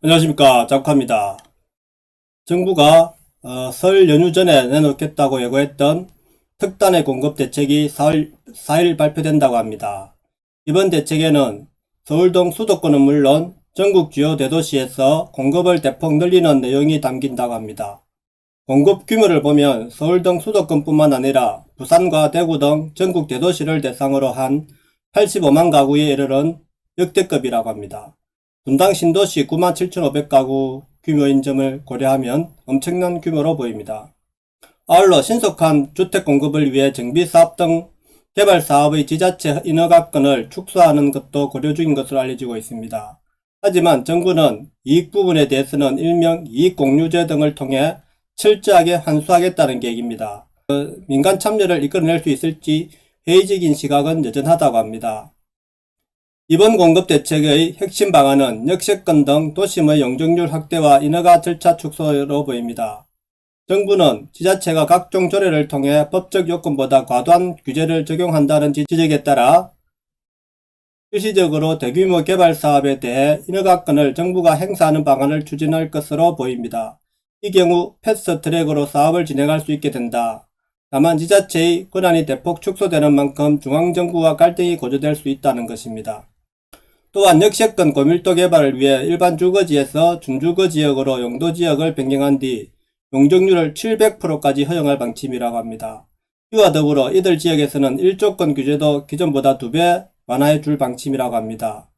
안녕하십니까, 작가입니다. 정부가 설 연휴 전에 내놓겠다고 예고했던 특단의 공급 대책이 4일 발표된다고 합니다. 이번 대책에는 서울등 수도권은 물론 전국 주요 대도시에서 공급을 대폭 늘리는 내용이 담긴다고 합니다. 공급 규모를 보면 서울 등 수도권뿐만 아니라 부산과 대구 등 전국 대도시를 대상으로 한 85만 가구에 이르는 역대급이라고 합니다. 분당 신도시 97,500가구 규모인 점을 고려하면 엄청난 규모로 보입니다. 아울러 신속한 주택 공급을 위해 정비사업 등 개발사업의 지자체 인허가권을 축소하는 것도 고려 중인 것으로 알려지고 있습니다. 하지만 정부는 이익 부분에 대해서는 일명 이익공유제 등을 통해 철저하게 환수하겠다는 계획입니다. 민간 참여를 이끌어낼 수 있을지 회의적인 시각은 여전하다고 합니다. 이번 공급대책의 핵심 방안은 역세권 등 도심의 용적률 확대와 인허가 절차 축소로 보입니다. 정부는 지자체가 각종 조례를 통해 법적 요건보다 과도한 규제를 적용한다는 지적에 따라 일시적으로 대규모 개발 사업에 대해 인허가권을 정부가 행사하는 방안을 추진할 것으로 보입니다. 이 경우 패스트트랙으로 사업을 진행할 수 있게 된다. 다만 지자체의 권한이 대폭 축소되는 만큼 중앙정부와 갈등이 고조될 수 있다는 것입니다. 또한 역세권 고밀도 개발을 위해 일반 주거지에서 준주거지역으로 용도지역을 변경한 뒤 용적률을 700%까지 허용할 방침이라고 합니다. 이와 더불어 이들 지역에서는 1조권 규제도 기존보다 2배 완화해 줄 방침이라고 합니다.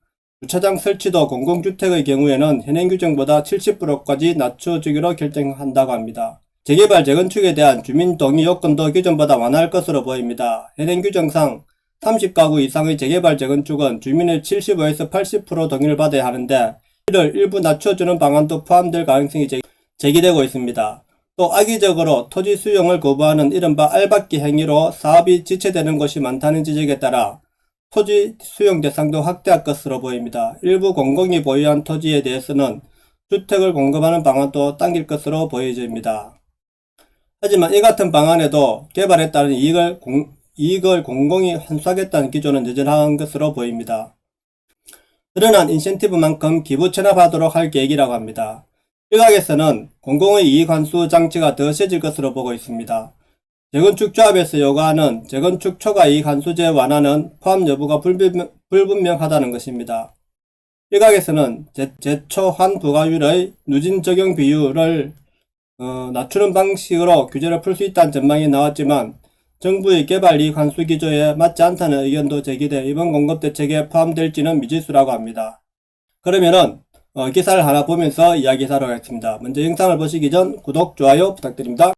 주차장 설치도 공공주택의 경우에는 현행 규정보다 70%까지 낮춰주기로 결정한다고 합니다. 재개발 재건축에 대한 주민 동의 요건도 기존보다 완화할 것으로 보입니다. 현행 규정상 30가구 이상의 재개발 재건축은 주민의 75에서 80% 동의를 받아야 하는데 이를 일부 낮춰주는 방안도 포함될 가능성이 제기되고 있습니다. 또 악의적으로 토지 수용을 거부하는 이른바 알박기 행위로 사업이 지체되는 곳이 많다는 지적에 따라 토지 수용 대상도 확대할 것으로 보입니다. 일부 공공이 보유한 토지에 대해서는 주택을 공급하는 방안도 당길 것으로 보여집니다. 하지만 이 같은 방안에도 개발에 따른 이익을 공공이 환수하겠다는 기조는 여전한 것으로 보입니다. 드러난 인센티브만큼 기부 체납하도록 할 계획이라고 합니다. 일각에서는 공공의 이익 환수 장치가 더 세질 것으로 보고 있습니다. 재건축 조합에서 요구하는 재건축 초과 이익 환수제 완화는 포함 여부가 불분명하다는 것입니다. 일각에서는 재초환 부과율의 누진 적용 비율을 낮추는 방식으로 규제를 풀 수 있다는 전망이 나왔지만 정부의 개발 이익 환수 기조에 맞지 않다는 의견도 제기돼 이번 공급대책에 포함될지는 미지수라고 합니다. 그러면은 기사를 하나 보면서 이야기하도록 하겠습니다. 먼저 영상을 보시기 전 구독, 좋아요 부탁드립니다.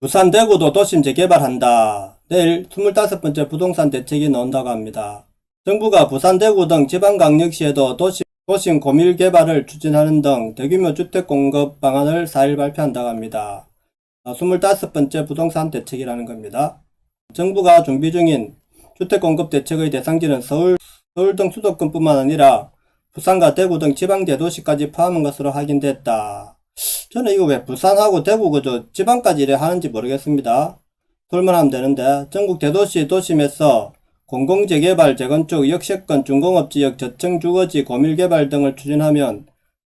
부산 대구도 도심 재개발한다. 내일 25번째 부동산 대책이 나온다고 합니다. 정부가 부산 대구 등 지방광역시에도 도심 고밀 개발을 추진하는 등 대규모 주택 공급 방안을 4일 발표한다고 합니다. 25번째 부동산 대책이라는 겁니다. 정부가 준비 중인 주택 공급 대책의 대상지는 서울 등 수도권뿐만 아니라 부산과 대구 등 지방 대도시까지 포함한 것으로 확인됐다. 저는 이거 왜 부산하고 대구 그저 지방까지 이래 하는지 모르겠습니다. 돌만 하면 되는데 전국 대도시 도심에서 공공재개발, 재건축, 역세권, 중공업지역, 저층 주거지, 고밀개발 등을 추진하면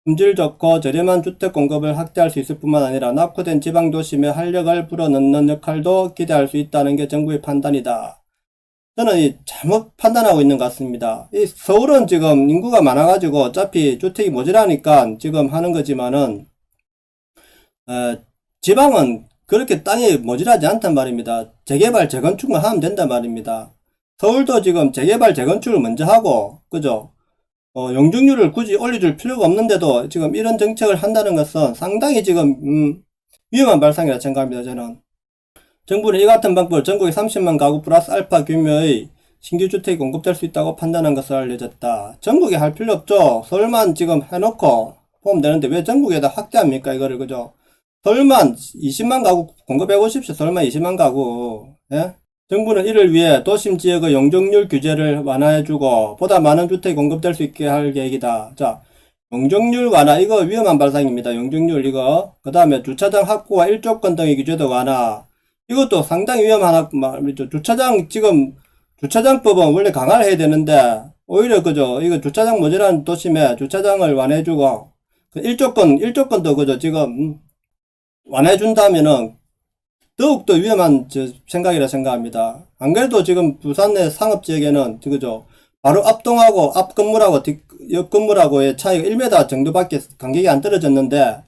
품질 좋고 저렴한 주택 공급을 확대할 수 있을 뿐만 아니라 낙후된 지방도심에 활력을 불어넣는 역할도 기대할 수 있다는 게 정부의 판단이다. 저는 잘못 판단하고 있는 것 같습니다. 이 서울은 지금 인구가 많아가지고 어차피 주택이 모자라니까 지금 하는 거지만은 지방은 그렇게 땅이 모자라지 않단 말입니다. 재개발, 재건축만 하면 된단 말입니다. 서울도 지금 재개발, 재건축을 먼저 하고, 그죠? 용적률을 굳이 올려줄 필요가 없는데도 지금 이런 정책을 한다는 것은 상당히 지금, 위험한 발상이라 생각합니다, 저는. 정부는 이 같은 방법을 전국에 30만 가구 플러스 알파 규모의 신규 주택이 공급될 수 있다고 판단한 것으로 알려졌다. 전국에 할 필요 없죠? 서울만 지금 해놓고 보면 되는데 왜 전국에다 확대합니까, 이거를, 그죠? 서울만 20만 가구 공급해 보십시오. 서울만 20만 가구. 예? 정부는 이를 위해 도심 지역의 용적률 규제를 완화해주고 보다 많은 주택이 공급될 수 있게 할 계획이다. 자, 용적률 완화, 이거 위험한 발상입니다. 용적률 이거. 그 다음에 주차장 확보와 1조권 등의 규제도 완화. 이것도 상당히 위험한 말이죠. 주차장법은 원래 강화를 해야 되는데 오히려 그죠. 이거 주차장 모자란 도심에 주차장을 완해주고, 그 일조권도 그죠. 지금 완해준다면은 더욱더 위험한 생각이라 생각합니다. 안 그래도 지금 부산 내 상업지역에는 그죠. 바로 앞동하고 앞 건물하고 옆 건물하고의 차이가 1m 정도밖에 간격이 안 떨어졌는데,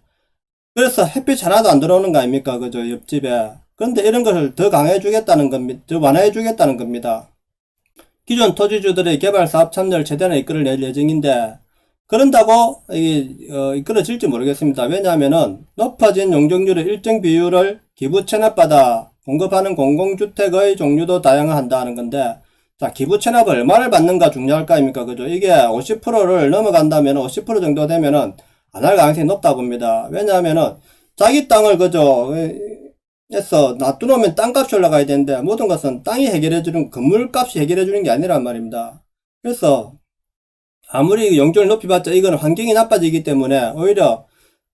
그래서 햇빛 하나도 안 들어오는 거 아닙니까? 그죠. 옆집에. 그런데 이런 것을 더 강화해주겠다는 겁니다. 더 완화해주겠다는 겁니다. 기존 토지주들의 개발 사업 참여를 최대한 이끌어낼 예정인데, 그런다고 이끌어질지 모르겠습니다. 왜냐하면은 높아진 용적률의 일정 비율을 기부 체납받아 공급하는 공공주택의 종류도 다양화한다는 건데, 자, 기부 체납을 얼마를 받는가 중요할 거 아닙니까? 그죠? 이게 50%를 넘어간다면 50% 정도 되면은 안 할 가능성이 높다 봅니다. 왜냐하면은 자기 땅을 그죠? 해서 놔두놓으면 땅값이 올라가야 되는데, 모든 것은 땅이 해결해주는, 건물값이 해결해주는 게 아니란 말입니다. 그래서 아무리 용적을 높여봤자 이거는 환경이 나빠지기 때문에 오히려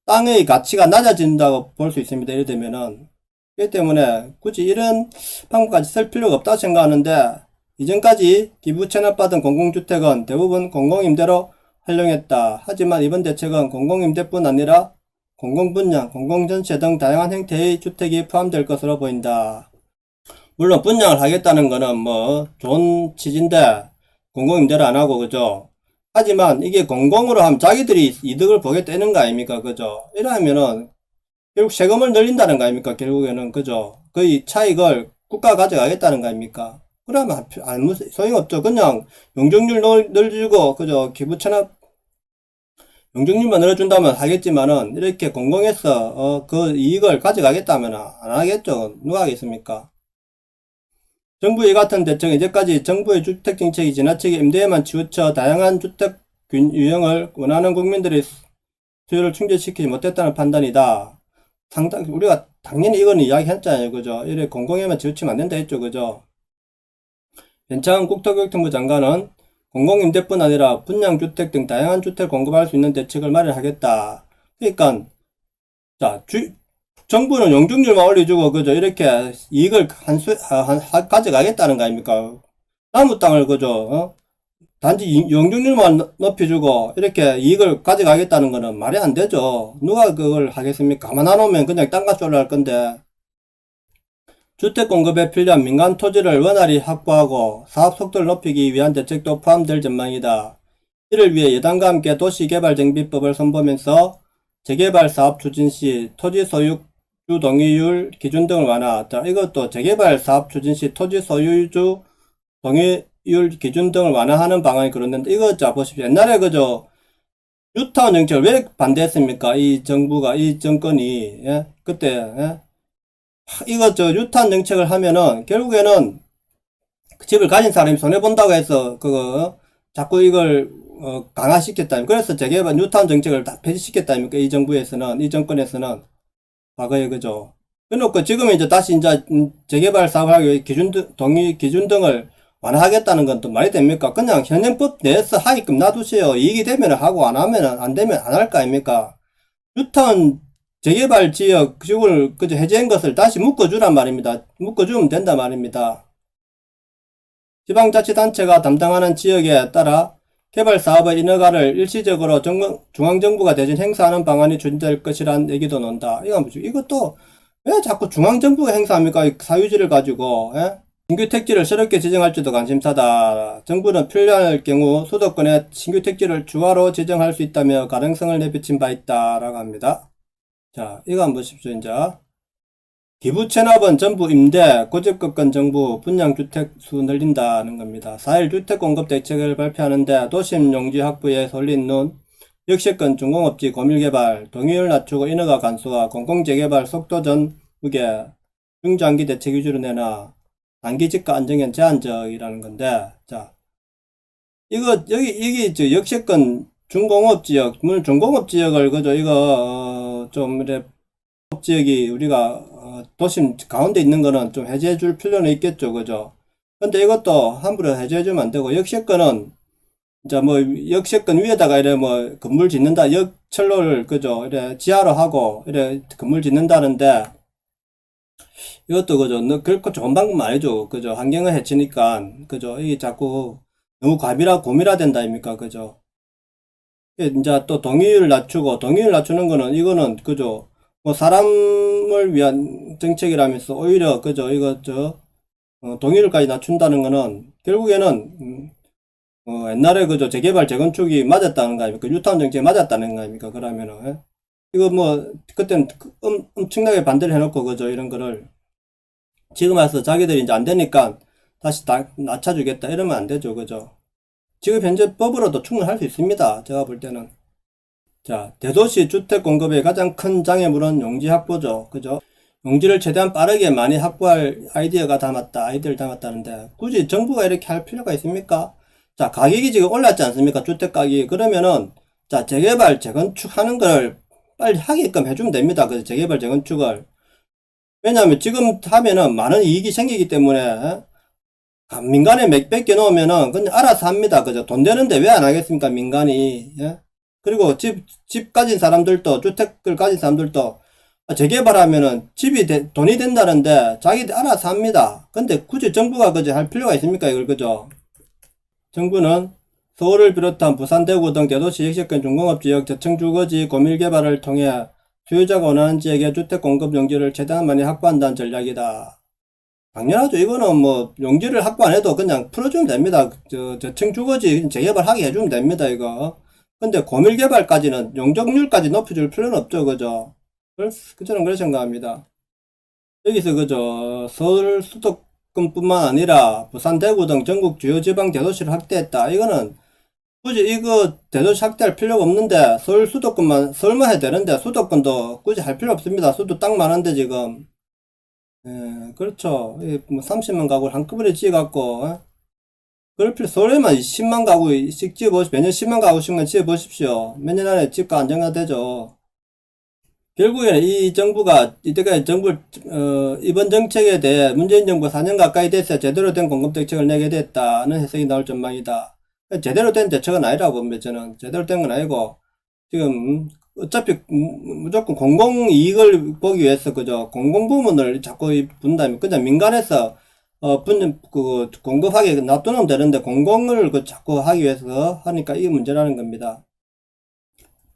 땅의 가치가 낮아진다고 볼 수 있습니다. 예를 들면은. 그렇기 때문에 굳이 이런 방법까지 쓸 필요가 없다고 생각하는데, 이전까지 기부 체납받은 공공주택은 대부분 공공임대로 활용했다. 하지만 이번 대책은 공공임대뿐 아니라 공공분양, 공공전세 등 다양한 형태의 주택이 포함될 것으로 보인다. 물론 분양을 하겠다는 거는 뭐 좋은 취지인데 공공임대를 안 하고 그죠. 하지만 이게 공공으로 하면 자기들이 이득을 보겠다는 거 아닙니까? 그죠? 이러면은 결국 세금을 늘린다는 거 아닙니까? 결국에는 그죠? 거의 차익을 국가가 가져가겠다는 거 아닙니까? 그러면 아무 소용없죠. 그냥 용적률 늘리고 그죠? 기부 체납 용적률만 늘어준다면 하겠지만은 이렇게 공공에서 그 이익을 가져가겠다면 안 하겠죠. 누가 하겠습니까? 정부의 같은 대책은 이제까지 정부의 주택정책이 지나치게 임대에만 치우쳐 다양한 주택 유형을 원하는 국민들의 수요를 충족시키지 못했다는 판단이다. 상당 우리가 당연히 이거는 이야기했잖아요. 그죠? 이래 공공에만 치우치면 안 된다 했죠. 그죠? 변창흠 국토교통부 장관은 공공임대뿐 아니라 분양주택 등 다양한 주택을 공급할 수 있는 대책을 마련하겠다. 그러니까 자 정부는 용적률만 올려주고 그죠 이렇게 이익을 가져가겠다는 거 아닙니까? 남의 땅을 그죠 단지 용적률만 높여주고 이렇게 이익을 가져가겠다는 거는 말이 안 되죠. 누가 그걸 하겠습니까? 가만 안 오면 그냥 땅값이 올라갈 건데. 주택 공급에 필요한 민간 토지를 원활히 확보하고 사업 속도를 높이기 위한 대책도 포함될 전망이다. 이를 위해 여당과 함께 도시개발정비법을 선보면서 재개발 사업 추진 시 토지 소유주 동의율 기준 등을 완화. 자, 이것도 재개발 사업 추진 시 토지 소유주 동의율 기준 등을 완화하는 방안이 그런데 이거 자 보십시오. 옛날에 그저 뉴타운 정책을 왜 반대했습니까? 이 정부가 이 정권이 그때 이거 유탄 정책을 하면은 결국에는 그 집을 가진 사람이 손해본다고 해서 그거 자꾸 이걸 강화시켰다. 그래서 재개발 뉴타운 정책을 다 폐지시켰다니까 이 정부에서는 이 정권에서는 과거에 그죠. 그래놓고 지금 이제 다시 이제 재개발 사업하기 위해 동의 기준 등을 완화하겠다는 건 또 말이 됩니까? 그냥 현행법 내에서 하게끔 놔두세요. 이익이 되면 하고 안 하면 안 되면 안 할 거 아닙니까? 뉴타운 재개발 지역 지구를 그저 해제한 것을 다시 묶어주란 말입니다. 묶어주면 된단 말입니다. 지방자치단체가 담당하는 지역에 따라 개발 사업의 인허가를 일시적으로 중앙정부가 대신 행사하는 방안이 추진될 것이란 얘기도 논다. 이것도 왜 자꾸 중앙정부가 행사합니까? 사유지를 가지고 신규 택지를 새롭게 지정할지도 관심사다. 정부는 필요할 경우 수도권에 신규 택지를 추가로 지정할 수 있다며 가능성을 내비친 바 있다 라고 합니다. 자, 이거 한번 보십시오. 이제 기부 체납은 전부 임대, 고집급권 정부 분양주택 수 늘린다는 겁니다. 4일 주택공급 대책을 발표하는데 도심 용지 확보에 쏠린 눈, 역세권 중공업지 고밀개발, 동의율 낮추고 인허가 간소화, 공공재개발 속도 전무게, 중장기 대책 위주로 내놔, 단기 집가 안정엔 제한적이라는 건데, 자, 이거 여기 역세권 중공업지역, 물론 중공업지역을 그죠 좀 이래 지역이 우리가 도심 가운데 있는 거는 좀 해제해 줄 필요는 있겠죠. 그죠? 근데 이것도 함부로 해제해 주면 안 되고, 역세권은 이제 뭐 역세권 위에다가 이래 뭐 건물 짓는다, 역철로를 그죠 이래 지하로 하고 이래 건물 짓는다는데, 이것도 그죠 결코 좋은 방법 아니죠. 그죠? 환경을 해치니까 그죠 이게 자꾸 너무 고밀화된다 아닙니까? 그죠? 이제 또 동의율 낮추고, 동의율 낮추는 거는, 이거는, 그죠? 뭐, 사람을 위한 정책이라면서, 오히려, 그죠? 동의율까지 낮춘다는 거는, 결국에는, 옛날에 그죠? 재개발, 재건축이 맞았다는 거 아닙니까? 뉴타운 정책이 맞았다는 거 아닙니까? 그러면은, 예? 이거 뭐, 그때는 엄청나게 반대를 해놓고, 그죠? 이런 거를. 지금 와서 자기들이 이제 안 되니까, 다시 낮춰주겠다. 이러면 안 되죠. 그죠? 지금 현재 법으로도 충분히 할 수 있습니다. 제가 볼 때는. 자, 대도시 주택 공급의 가장 큰 장애물은 용지 확보죠. 그죠? 용지를 최대한 빠르게 많이 확보할 아이디어를 담았다는데, 굳이 정부가 이렇게 할 필요가 있습니까? 자, 가격이 지금 올랐지 않습니까? 주택 가격이. 그러면은, 자, 재개발, 재건축 하는 걸 빨리 하게끔 해주면 됩니다. 그 재개발, 재건축을. 왜냐하면 지금 하면은 많은 이익이 생기기 때문에, 민간에 뺏겨 놓으면은 그냥 알아서 합니다. 그죠? 돈 되는데 왜 안 하겠습니까? 민간이. 예? 그리고 집 가진 사람들도, 주택을 가진 사람들도 재개발하면은 돈이 된다는데 자기들 알아서 합니다. 근데 굳이 정부가 그저 할 필요가 있습니까? 이걸 그죠? 정부는 서울을 비롯한 부산, 대구 등 대도시 역세권 중공업지역 저층주거지 고밀개발을 통해 수요자가 원하는 지역의 주택 공급 용지를 최대한 많이 확보한다는 전략이다. 당연하죠. 이거는 뭐 용지를 확보 안 해도 그냥 풀어주면 됩니다. 저층 주거지 재개발하게 해주면 됩니다. 이거. 근데 고밀개발까지는 용적률까지 높여줄 필요는 없죠. 그죠? 저는 그렇게 생각합니다. 여기서 그죠? 서울 수도권뿐만 아니라 부산, 대구 등 전국 주요 지방 대도시를 확대했다. 이거는 굳이 이거 대도시 확대할 필요가 없는데 서울만 해야 되는데 수도권도 굳이 할 필요 없습니다. 수도 딱 많은데 지금. 예, 그렇죠. 뭐 30만 가구를 한꺼번에 지어갖고, 그럴 필요, 서울에만 10만 가구씩 지어보십시오. 매년 10만 가구씩만 지어보십시오. 몇 년 안에 집가 안정화되죠. 결국에는 이 정부가, 이때까지 이번 정책에 대해 문재인 정부 4년 가까이 됐어야 제대로 된 공급 대책을 내게 됐다는 해석이 나올 전망이다. 제대로 된 대책은 아니라고 봅니다, 저는. 제대로 된 건 아니고, 지금 어차피 무조건 공공이익을 보기 위해서 그죠 공공부문을 자꾸 분다면 그냥 민간에서 공급하게 놔두면 되는데 공공을 자꾸 하기 위해서 하니까 이게 문제라는 겁니다.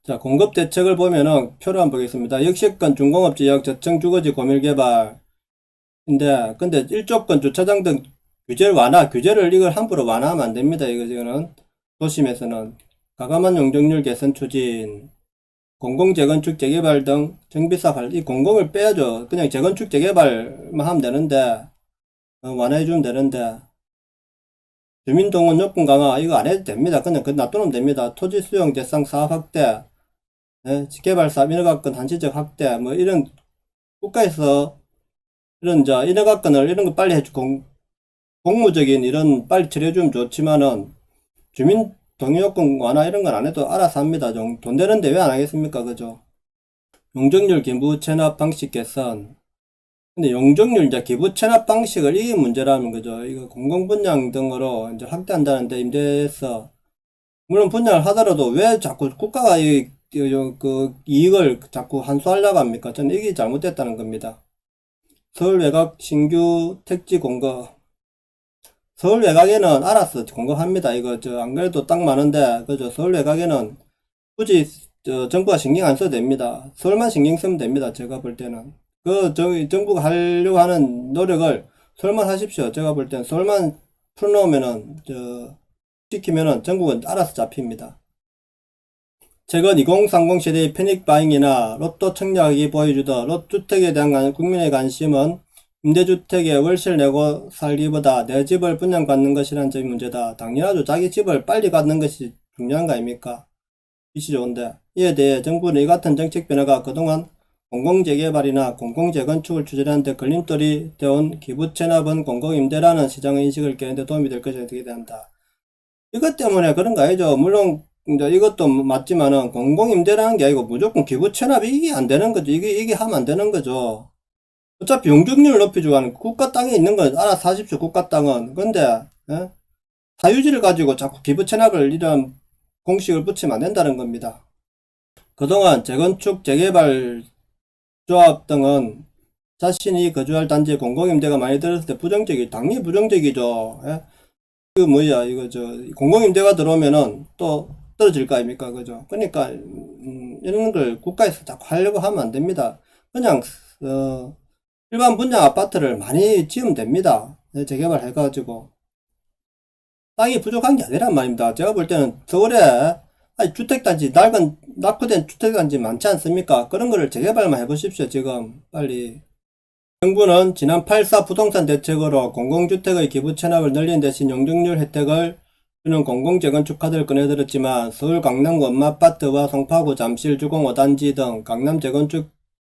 자, 공급 대책을 보면은 표로 한번 보겠습니다. 역세권 중공업지역 저층주거지 고밀개발인데, 근데 일조권 주차장 등 규제를 이걸 함부로 완화하면 안 됩니다. 이거는 도심에서는 과감한 용적률 개선 추진, 공공재건축 재개발 등 정비사 이 공공을 빼야죠. 그냥 재건축 재개발만 하면 되는데, 완화해주면 되는데, 주민동원 요건 강화, 이거 안 해도 됩니다. 그냥 놔두면 됩니다. 토지 수용 대상 사업 확대, 네, 개발 사업 인허가권 한시적 확대, 뭐 이런 국가에서 이런 인허가권을 이런 거 빨리 공무적인 이런 빨리 처리해주면 좋지만은, 주민 동의요건 완화 이런 건 안 해도 알아서 합니다. 돈 되는데 왜 안 하겠습니까? 그죠? 용적률 기부 체납 방식 개선. 근데 용적률 이제 기부 체납 방식을 이게 문제라는 거죠. 이거 공공분양 등으로 이제 확대한다는데 임대해서 물론 분양을 하더라도 왜 자꾸 국가가 그 이익을 자꾸 환수하려고 합니까? 저는 이게 잘못됐다는 겁니다. 서울 외곽 신규 택지 공급. 서울 외곽에는 알아서 공급합니다. 이거 안 그래도 딱 많은데 그죠? 서울 외곽에는 굳이 정부가 신경 안 써도 됩니다. 서울만 신경 쓰면 됩니다. 제가 볼 때는. 정부가 하려고 하는 노력을 서울만 하십시오. 제가 볼 때는 서울만 풀어놓으면은, 시키면은 전국은 알아서 잡힙니다. 최근 2030 세대의 패닉 바잉이나 로또 청약이 보여주던 롯주택에 대한 국민의 관심은 임대주택에 월세를 내고 살기보다 내 집을 분양받는 것이라는 점이 문제다. 당연하죠. 자기 집을 빨리 갖는 것이 중요한 거 아닙니까? 이시 좋은데. 이에 대해 정부는 이 같은 정책 변화가 그동안 공공재개발이나 공공재건축을 추진하는 데 걸림돌이 되어온 기부채납은 공공임대라는 시장의 인식을 깨는데 도움이 될 것이라 기대한다. 이것 때문에 그런 거 아니죠. 물론 이제 이것도 맞지만은 공공임대라는 게 아니고 무조건 기부채납이 이게 안 되는 거죠. 이게 하면 안 되는 거죠. 어차피 용적률을 높여주고 하는 국가 땅에 있는 건 알아서 하십시오. 국가 땅은. 근데 사유지를 가지고 자꾸 기부채납을 이런 공식을 붙이면 안 된다는 겁니다. 그동안 재건축, 재개발 조합 등은 자신이 거주할 단지에 공공임대가 많이 들었을 때 당연히 부정적이죠. 예? 그 뭐야 이거 저 공공임대가 들어오면은 또 떨어질 거 아닙니까 그죠? 그러니까 이런 걸 국가에서 자꾸 하려고 하면 안 됩니다. 그냥 일반 분양 아파트를 많이 지으면 됩니다. 재개발 해가지고 땅이 부족한 게 아니란 말입니다. 제가 볼 때는 서울에 아니, 주택단지 낙후된 주택단지 많지 않습니까? 그런 거를 재개발만 해보십시오. 지금 빨리. 정부는 지난 8.4 부동산 대책으로 공공주택의 기부 체납을 늘리는 대신 용적률 혜택을 주는 공공재건축 카드를 꺼내들었지만 서울 강남구 엄마아파트와 송파구 잠실 주공 5단지 등 강남 재건축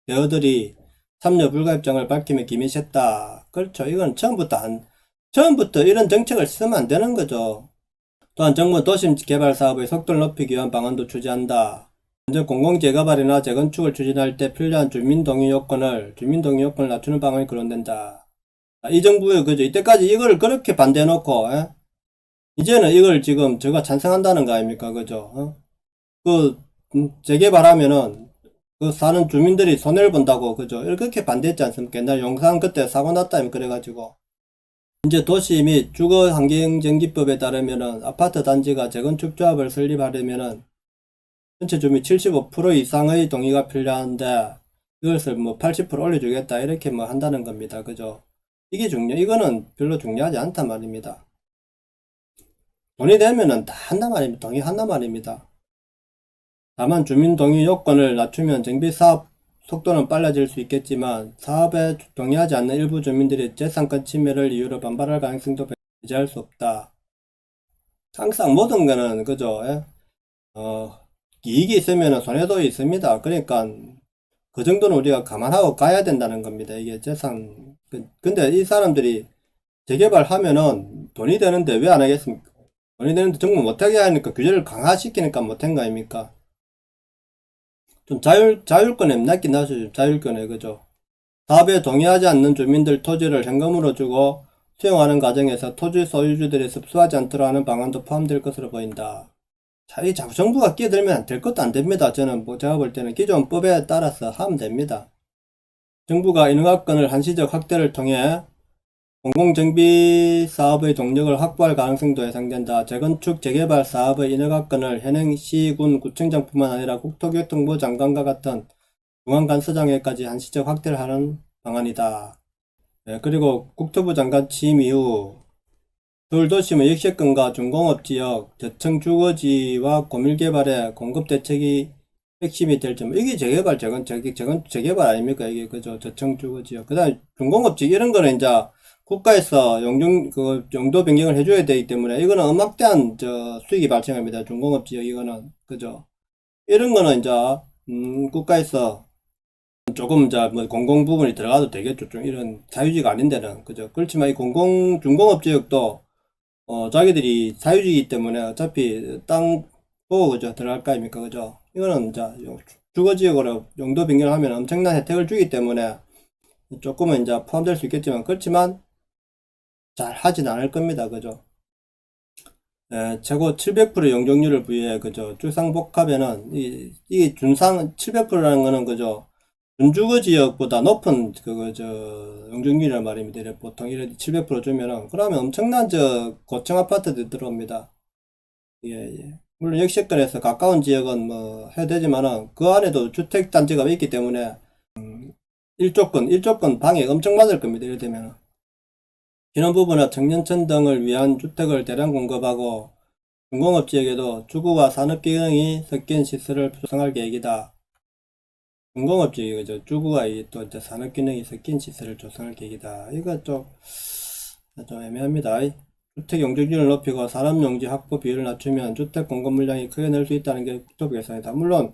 대여들이 참여 불가 입장을 밝히며 기미했다. 그렇죠. 이건 처음부터 이런 정책을 쓰면 안 되는 거죠. 또한 정부 도심 개발 사업의 속도를 높이기 위한 방안도 추진한다. 먼저 공공재개발이나 재건축을 추진할 때 필요한 주민동의 요건을 낮추는 방안이 거론된다. 이 정부의 그죠. 이때까지 이걸 그렇게 반대해놓고 이제는 이걸 지금 제가 찬성한다는 거 아닙니까? 그죠? 재개발하면은 그 사는 주민들이 손해를 본다고 그죠? 이렇게 반대했지 않습니까? 옛날 용산 그때 사고 났다며 그래가지고 이제 도시 및 주거환경정비법에 따르면은 아파트 단지가 재건축 조합을 설립하려면은 전체 주민 75% 이상의 동의가 필요한데 이것을 뭐 80% 올려주겠다 이렇게 뭐 한다는 겁니다. 그죠? 이거는 별로 중요하지 않단 말입니다. 돈이 되면은 다 한단 말입니다. 동의한단 말입니다. 다만 주민 동의 요건을 낮추면 정비 사업 속도는 빨라질 수 있겠지만 사업에 동의하지 않는 일부 주민들이 재산권 침해를 이유로 반발할 가능성도 배제할 수 없다. 항상 모든 거는 그죠? 이익이 있으면 손해도 있습니다. 그러니까 그 정도는 우리가 감안하고 가야 된다는 겁니다. 이게 근데 이 사람들이 재개발 하면은 돈이 되는데 왜 안 하겠습니까? 돈이 되는데 정부 못하게 하니까 규제를 강화시키니까 못한 거 아닙니까? 좀 자율권에 낫긴 나죠. 자율권에, 그죠? 사업에 동의하지 않는 주민들 토지를 현금으로 주고 수용하는 과정에서 토지 소유주들이 습수하지 않도록 하는 방안도 포함될 것으로 보인다. 자, 이 정부가 끼어들면 될 것도 안 됩니다. 제가 볼 때는 기존 법에 따라서 하면 됩니다. 정부가 인허가권을 한시적 확대를 통해 공공정비 사업의 동력을 확보할 가능성도 예상된다. 재건축, 재개발 사업의 인허가권을 현행 시, 군, 구청장뿐만 아니라 국토교통부 장관과 같은 중앙간서장에까지 한시적 확대를 하는 방안이다. 그리고 국토부 장관 취임 이후 서울도심의 역세권과 준공업지역, 저층 주거지와 고밀개발의 공급대책이 핵심이 될 점. 이게 재개발 아닙니까? 이게 그죠? 저층 주거지역. 그 다음에 준공업지 이런 거는 이제 국가에서 용도 변경을 해줘야 되기 때문에 이거는 엄막대한 수익이 발생합니다. 준공업지역 이거는 그죠? 이런 거는 이제 국가에서 조금 뭐 공공 부분이 들어가도 되겠죠. 좀 이런 사유지가 아닌 데는 그죠? 그렇지만 이 준공업지역도 자기들이 사유지이기 때문에 어차피 땅 보고 그죠? 들어갈 거 아닙니까? 그죠? 이거는 이제 주거지역으로 용도 변경을 하면 엄청난 혜택을 주기 때문에 조금은 이제 포함될 수 있겠지만 그렇지만 잘 하진 않을 겁니다. 그죠? 최고 700% 용적률을 부여해 그죠? 주상복합에는 이 준상 700%라는 거는 그죠? 준주거 지역보다 높은 용적률이란 말입니다. 보통 이래 700% 주면은 그러면 엄청난 고층 아파트들 들어옵니다. 예. 물론 역세권에서 가까운 지역은 뭐 해야 되지만은 그 안에도 주택 단지가 있기 때문에 1조건 방해 엄청 받을 겁니다. 이래 되면은 신혼부부나 청년층 등을 위한 주택을 대량 공급하고 중공업 지역에도 주거와 산업 기능이 섞인 시설을 조성할 계획이다. 중공업 지역이죠. 주거와 또 이제 산업 기능이 섞인 시설을 조성할 계획이다. 이거 좀 애매합니다. 주택 용적률을 높이고 사람 용지 확보 비율을 낮추면 주택 공급 물량이 크게 늘 수 있다는 게 국토부 예상이다. 물론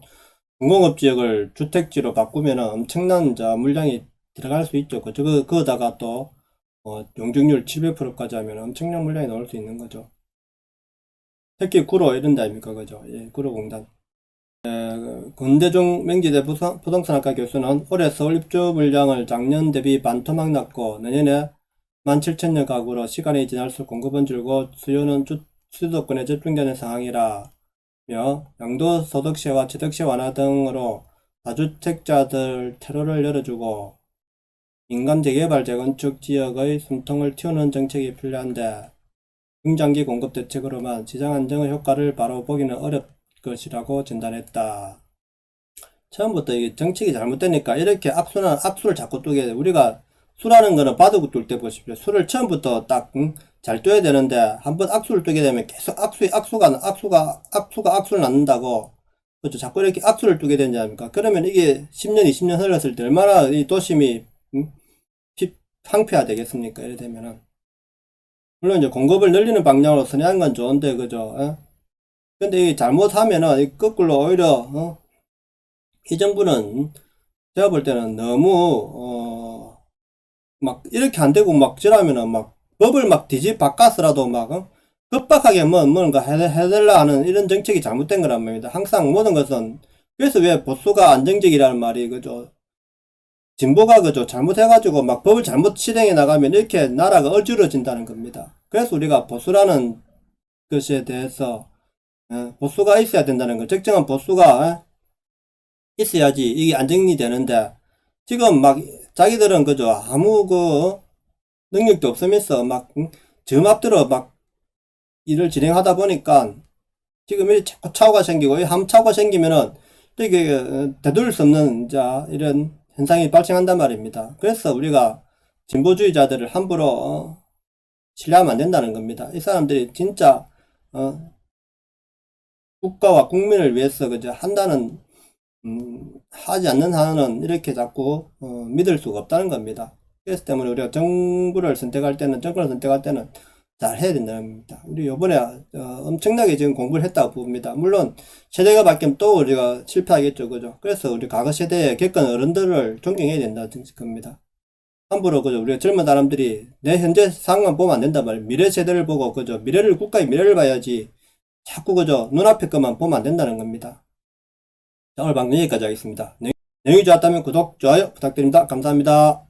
중공업 지역을 주택지로 바꾸면 엄청난 물량이 들어갈 수 있죠. 그거다가 또 용적률 700%까지 하면 엄청난 물량이 나올 수 있는 거죠. 특히 구로 이런 데 아닙니까? 그죠? 예, 구로공단. 권대중 맹지대 부동산학과 교수는 올해 서울 입주 물량을 작년 대비 반토막 났고 내년에 17,000여 가구로 시간이 지날수록 공급은 줄고 수요는 수도권에 집중되는 상황이라며 양도소득세와 취득세 완화 등으로 다주택자들 퇴로를 열어주고 민간 재개발 재건축 지역의 숨통을 틔우는 정책이 필요한데 중장기 공급 대책으로만 시장 안정의 효과를 바로 보기는 어렵 것이라고 진단했다. 처음부터 이게 정책이 잘못되니까 이렇게 악수를 자꾸 뜨게 돼. 우리가 수라는 거는 바둑을 뚫 때 보십시오. 수를 처음부터 딱, 잘 둬야 되는데, 한번 악수를 뜨게 되면 계속 악수를 낳는다고. 그렇죠. 자꾸 이렇게 악수를 뜨게 되지 않습니까? 그러면 이게 10년, 20년 흘렀을 때 얼마나 이 도심이, 황폐화 되겠습니까? 이래 되면은. 물론 이제 공급을 늘리는 방향으로 선회한 건 좋은데, 그죠? 근데 이게 잘못하면은, 거꾸로 오히려, 이 정부는 제가 볼 때는 너무 막 이렇게 안 되고 막 저러면은 막 법을 막 바꿔서라도 막 급박하게 뭔가 해달라 하는 이런 정책이 잘못된 거란 말입니다. 항상 모든 것은 그래서 왜 보수가 안정적이라는 말이 그죠? 진보가 그죠? 잘못해가지고 막 법을 잘못 실행해 나가면 이렇게 나라가 어지러진다는 겁니다. 그래서 우리가 보수라는 것에 대해서 보수가 있어야 된다는 거, 적정한 보수가 있어야지 이게 안정이 되는데 지금 막 자기들은 그죠 아무 능력도 없으면서 막 저 맘대로 막 일을 진행하다 보니까 지금 이 자꾸 차고가 생기고 이 함차고가 생기면은 또 이게 되돌릴 수 없는 이런 현상이 발생한단 말입니다. 그래서 우리가 진보주의자들을 함부로 신뢰하면 안 된다는 겁니다. 이 사람들이 진짜 국가와 국민을 위해서 그죠 한다는 하지 않는 한은 이렇게 자꾸 믿을 수가 없다는 겁니다. 그래서 때문에 우리가 정권을 선택할 때는 잘 해야 된다는 겁니다. 우리 요번에 엄청나게 지금 공부를 했다고 봅니다. 물론 세대가 바뀌면 또 우리가 실패하겠죠. 그죠? 그래서 우리 과거 세대에 겪은 어른들을 존경해야 된다는 겁니다. 함부로 그죠? 우리가 젊은 사람들이 내 현재 상황만 보면 안 된단 말이에요. 미래 세대를 보고 그죠? 국가의 미래를 봐야지 자꾸 그죠? 눈앞에 것만 보면 안 된다는 겁니다. 자, 오늘 방송 여기까지 하겠습니다. 내용이 좋았다면 구독, 좋아요 부탁드립니다. 감사합니다.